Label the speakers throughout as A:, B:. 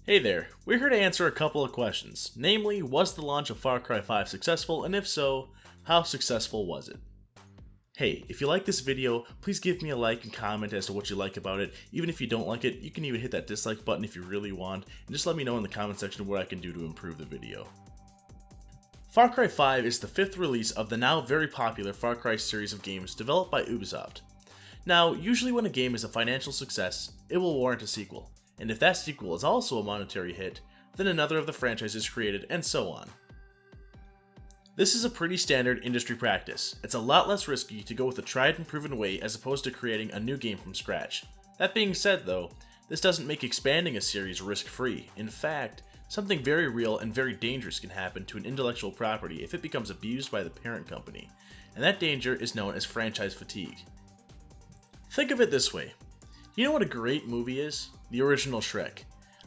A: Hey there, we're here to answer a couple of questions. Namely, was the launch of Far Cry 5 successful, and if so, how successful was it? Hey, if you like this video, please give me a like and comment as to what you like about it. Even if you don't like it, you can even hit that dislike button if you really want, and just let me know in the comment section what I can do to improve the video. Far Cry 5 is the fifth release of the now very popular Far Cry series of games developed by Ubisoft. Now, usually when a game is a financial success, it will warrant a sequel. And if that sequel is also a monetary hit, then another of the franchise is created, and so on. This is a pretty standard industry practice. It's a lot less risky to go with a tried and proven way as opposed to creating a new game from scratch. That being said though, this doesn't make expanding a series risk-free. In fact, something very real and very dangerous can happen to an intellectual property if it becomes abused by the parent company, and that danger is known as franchise fatigue. Think of it this way. You know what a great movie is? The original Shrek.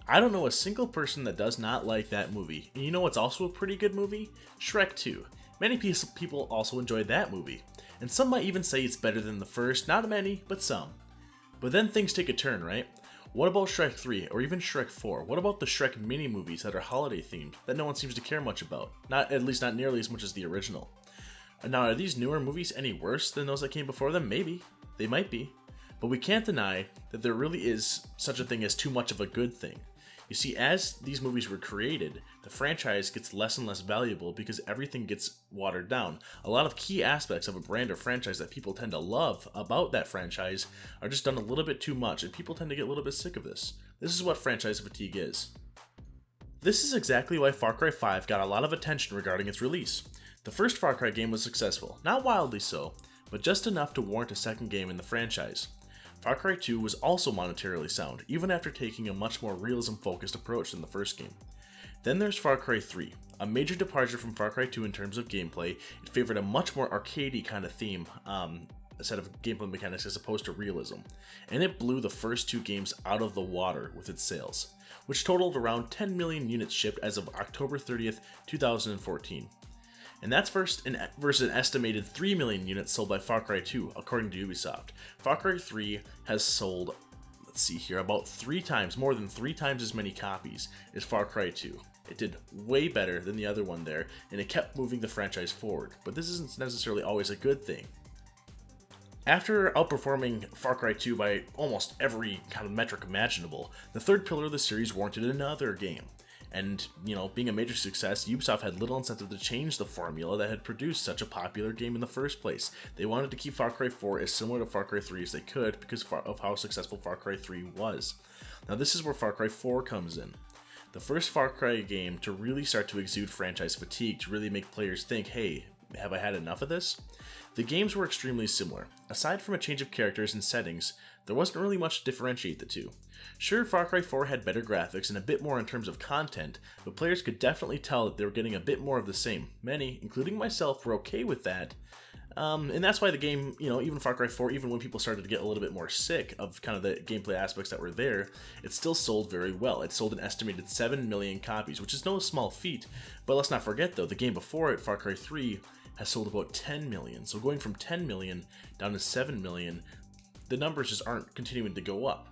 A: I don't know a single person that does not like that movie. And you know what's also a pretty good movie? Shrek 2. Many people also enjoyed that movie. And some might even say it's better than the first, not many, but some. But then things take a turn, right? What about Shrek 3 or even Shrek 4? What about the Shrek mini movies that are holiday themed that no one seems to care much about? At least not nearly as much as the original. Now, are these newer movies any worse than those that came before them? Maybe. They might be. But we can't deny that there really is such a thing as too much of a good thing. You see, as these movies were created, the franchise gets less and less valuable because everything gets watered down. A lot of key aspects of a brand or franchise that people tend to love about that franchise are just done a little bit too much, and people tend to get a little bit sick of this. This is what franchise fatigue is. This is exactly why Far Cry 5 got a lot of attention regarding its release. The first Far Cry game was successful, not wildly so, but just enough to warrant a second game in the franchise. Far Cry 2 was also monetarily sound, even after taking a much more realism-focused approach than the first game. Then there's Far Cry 3, a major departure from Far Cry 2 in terms of gameplay. It favored a much more arcadey kind of theme, a set of gameplay mechanics as opposed to realism. And it blew the first two games out of the water with its sales, which totaled around 10 million units shipped as of October 30th, 2014. And that's versus an estimated 3 million units sold by Far Cry 2, according to Ubisoft. Far Cry 3 has sold, about more than three times as many copies as Far Cry 2. It did way better than the other one there, and it kept moving the franchise forward, but this isn't necessarily always a good thing. After outperforming Far Cry 2 by almost every kind of metric imaginable, the third pillar of the series warranted another game. And, being a major success, Ubisoft had little incentive to change the formula that had produced such a popular game in the first place. They wanted to keep Far Cry 4 as similar to Far Cry 3 as they could because of how successful Far Cry 3 was. Now this is where Far Cry 4 comes in. The first Far Cry game to really start to exude franchise fatigue, to really make players think, hey, have I had enough of this? The games were extremely similar. Aside from a change of characters and settings, there wasn't really much to differentiate the two. Sure, Far Cry 4 had better graphics and a bit more in terms of content, but players could definitely tell that they were getting a bit more of the same. Many, including myself, were okay with that. And that's why the game, even Far Cry 4, even when people started to get a little bit more sick of kind of the gameplay aspects that were there, it still sold very well. It sold an estimated 7 million copies, which is no small feat. But let's not forget though, the game before it, Far Cry 3, has sold about 10 million. So going from 10 million down to 7 million, the numbers just aren't continuing to go up.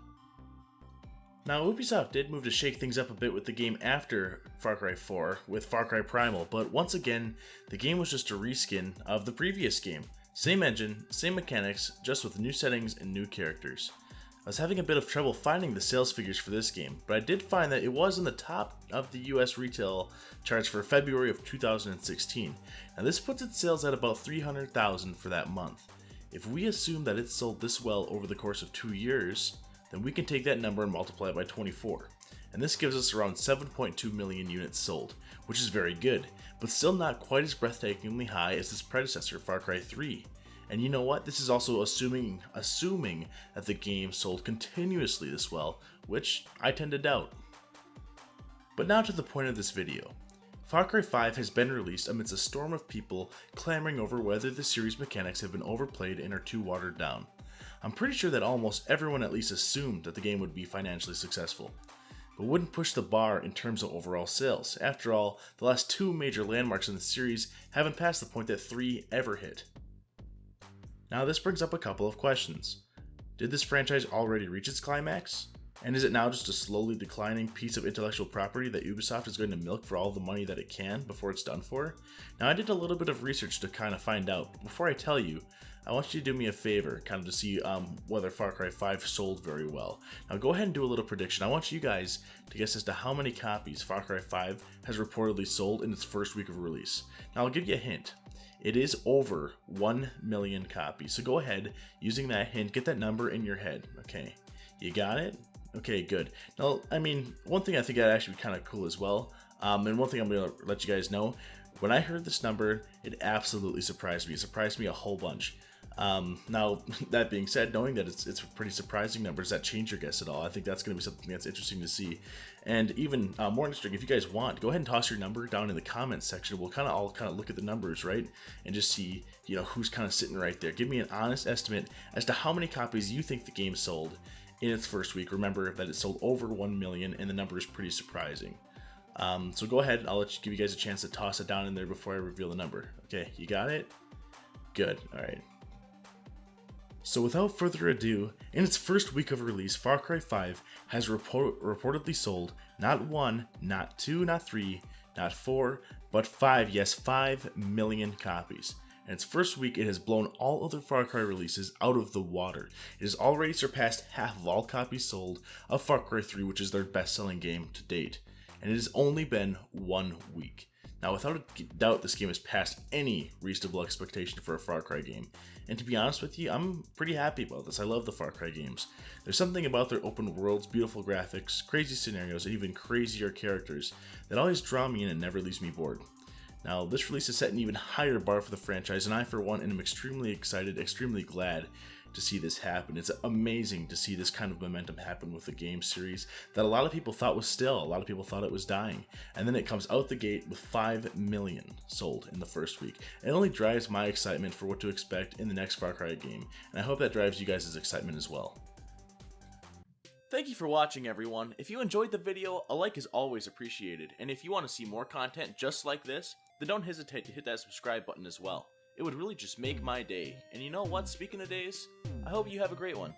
A: Now, Ubisoft did move to shake things up a bit with the game after Far Cry 4 with Far Cry Primal, but once again, the game was just a reskin of the previous game. Same engine, same mechanics, just with new settings and new characters. I was having a bit of trouble finding the sales figures for this game, but I did find that it was in the top of the US retail charts for February of 2016. Now this puts its sales at about 300,000 for that month. If we assume that it sold this well over the course of 2 years, then we can take that number and multiply it by 24. And this gives us around 7.2 million units sold, which is very good, but still not quite as breathtakingly high as its predecessor, Far Cry 3. And you know what? This is also assuming that the game sold continuously this well, which I tend to doubt. But now to the point of this video. Far Cry 5 has been released amidst a storm of people clamoring over whether the series mechanics have been overplayed and are too watered down. I'm pretty sure that almost everyone at least assumed that the game would be financially successful, but wouldn't push the bar in terms of overall sales. After all, the last two major landmarks in the series haven't passed the point that 3 ever hit. Now this brings up a couple of questions. Did this franchise already reach its climax? And is it now just a slowly declining piece of intellectual property that Ubisoft is going to milk for all the money that it can before it's done for? Now, I did a little bit of research to kind of find out. Before I tell you, I want you to do me a favor, kind of to see whether Far Cry 5 sold very well. Now go ahead and do a little prediction. I want you guys to guess as to how many copies Far Cry 5 has reportedly sold in its first week of release. Now I'll give you a hint. It is over 1 million copies. So go ahead, using that hint, get that number in your head. Okay, you got it? Okay, good. Now, I mean, one thing I think that'd actually be kind of cool as well, and one thing I'm going to let you guys know, when I heard this number, it absolutely surprised me. It surprised me a whole bunch. Now, that being said, knowing that it's a pretty surprising number, does that change your guess at all? I think that's going to be something that's interesting to see. And even more interesting, if you guys want, go ahead and toss your number down in the comments section. We'll all look at the numbers, right? And just see, you know, who's kind of sitting right there. Give me an honest estimate as to how many copies you think the game sold in its first week. Remember that it sold over 1 million, and the number is pretty surprising. So go ahead, I'll give you guys a chance to toss it down in there before I reveal the number. Okay, you got it? Good, alright. So without further ado, in its first week of release, Far Cry 5 has reportedly sold not 1, not 2, not 3, not 4, but 5, yes 5 million copies. In its first week, it has blown all other Far Cry releases out of the water. It has already surpassed half of all copies sold of Far Cry 3, which is their best-selling game to date. And it has only been 1 week. Now, without a doubt, this game has passed any reasonable expectation for a Far Cry game. And to be honest with you, I'm pretty happy about this. I love the Far Cry games. There's something about their open worlds, beautiful graphics, crazy scenarios, and even crazier characters that always draw me in and never leaves me bored. Now, this release has set an even higher bar for the franchise, and I, for one, am extremely excited, extremely glad to see this happen. It's amazing to see this kind of momentum happen with the game series that a lot of people thought was stale, a lot of people thought it was dying, and then it comes out the gate with 5 million sold in the first week. It only drives my excitement for what to expect in the next Far Cry game, and I hope that drives you guys' excitement as well. Thank you for watching, everyone. If you enjoyed the video, a like is always appreciated, and if you want to see more content just like this, then don't hesitate to hit that subscribe button as well. It would really just make my day. And you know what, speaking of days, I hope you have a great one.